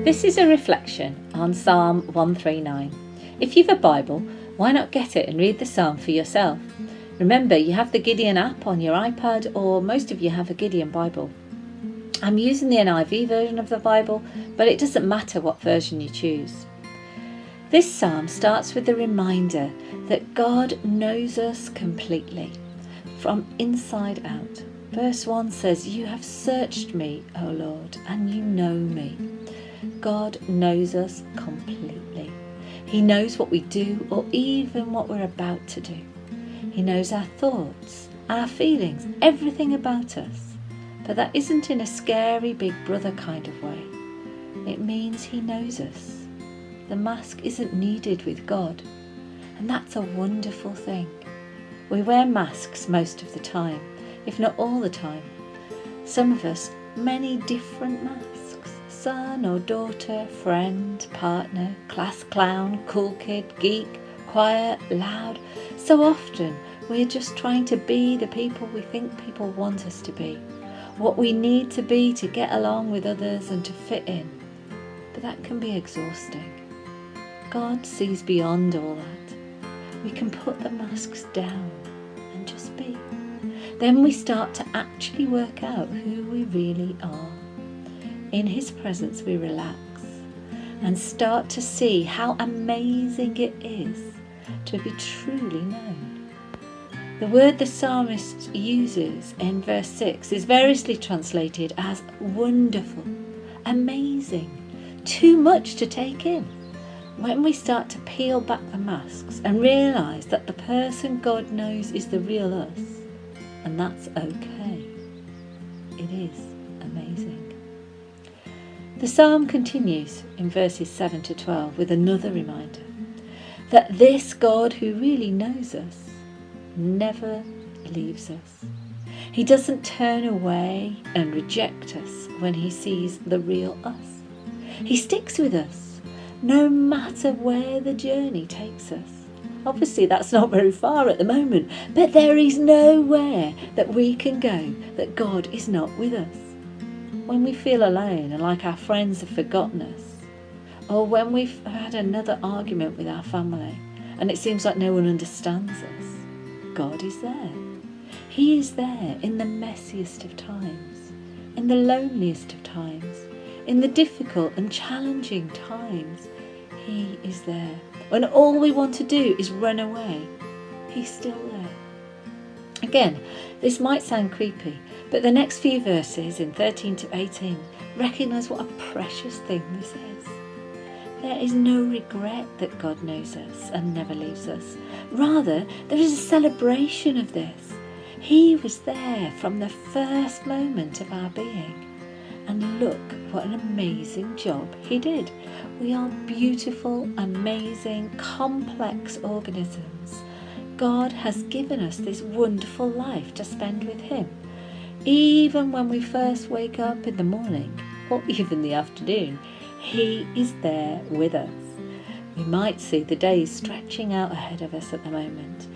This is a reflection on Psalm 139. If you've a Bible, why not get it and read the psalm for yourself? Remember, you have the Gideon app on your iPad, or most of you have a Gideon Bible. I'm using the NIV version of the Bible, but it doesn't matter what version you choose. This psalm starts with the reminder that God knows us completely, from inside out. Verse 1 says, "You have searched me, O Lord, and you know me." God knows us completely. He knows what we do or even what we're about to do. He knows our thoughts, our feelings, everything about us. But that isn't in a scary big brother kind of way. It means he knows us. The mask isn't needed with God. And that's a wonderful thing. We wear masks most of the time, if not all the time. Some of us, many different masks. Son or daughter, friend, partner, class clown, cool kid, geek, quiet, loud. So often we're just trying to be the people we think people want us to be. What we need to be to get along with others and to fit in. But that can be exhausting. God sees beyond all that. We can put the masks down and just be. Then we start to actually work out who we really are. In his presence we relax and start to see how amazing it is to be truly known. The word the psalmist uses in verse 6 is variously translated as wonderful, amazing, too much to take in. When we start to peel back the masks and realise that the person God knows is the real us, and that's okay, it is amazing. The psalm continues in verses 7 to 12 with another reminder that this God who really knows us never leaves us. He doesn't turn away and reject us when he sees the real us. He sticks with us no matter where the journey takes us. Obviously that's not very far at the moment, but there is nowhere that we can go that God is not with us. When we feel alone and like our friends have forgotten us, or when we've had another argument with our family and it seems like no one understands us, God is there. He is there in the messiest of times, in the loneliest of times, in the difficult and challenging times. He is there. When all we want to do is run away, he's still there. Again, this might sound creepy, but the next few verses in 13 to 18 recognise what a precious thing this is. There is no regret that God knows us and never leaves us. Rather, there is a celebration of this. He was there from the first moment of our being. And look what an amazing job he did. We are beautiful, amazing, complex organisms. God has given us this wonderful life to spend with him. Even when we first wake up in the morning, or even the afternoon, he is there with us. We might see the days stretching out ahead of us at the moment,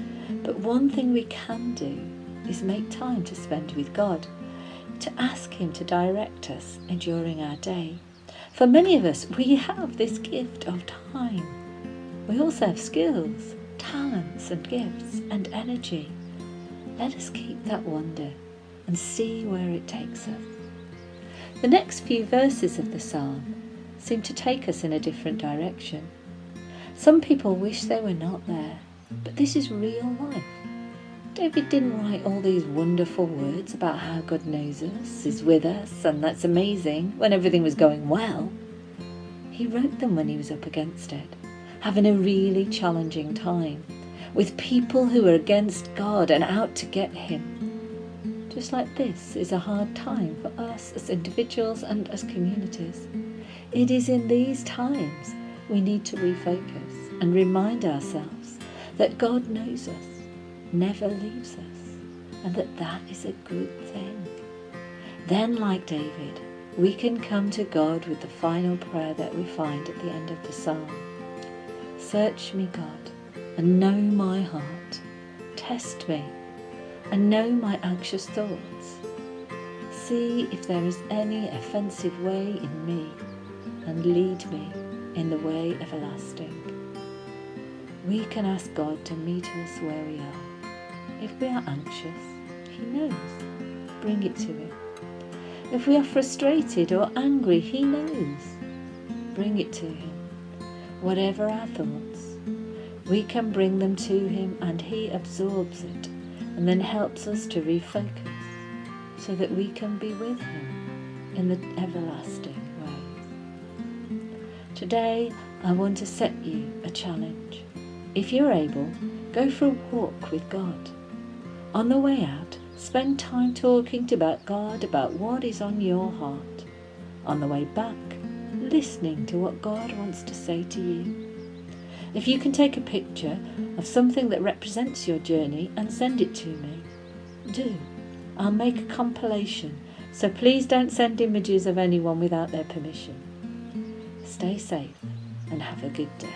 but one thing we can do is make time to spend with God, to ask him to direct us during our day. For many of us, we have this gift of time. We also have skills, talents and gifts and energy. Let us keep that wonder and see where it takes us. The next few verses of the psalm seem to take us in a different direction. Some people wish they were not there, but this is real life. David didn't write all these wonderful words about how God knows us, is with us, and that's amazing when everything was going well. He wrote them when he was up against it, having a really challenging time, with people who were against God and out to get him. Just like this is a hard time for us as individuals and as communities. It is in these times we need to refocus and remind ourselves that God knows us, never leaves us, and that is a good thing. Then, like David, we can come to God with the final prayer that we find at the end of the psalm. Search me, God, and know my heart. Test me, and know my anxious thoughts. See if there is any offensive way in me, and lead me in the way everlasting. We can ask God to meet us where we are. If we are anxious, He knows. Bring it to Him. If we are frustrated or angry, He knows. Bring it to Him. Whatever our thoughts, we can bring them to Him, and He absorbs it and then helps us to refocus so that we can be with Him in the everlasting ways. Today, I want to set you a challenge. If you're able, go for a walk with God. On the way out, spend time talking about God, about what is on your heart. On the way back, listening to what God wants to say to you. If you can take a picture of something that represents your journey and send it to me, do. I'll make a compilation, so please don't send images of anyone without their permission. Stay safe and have a good day.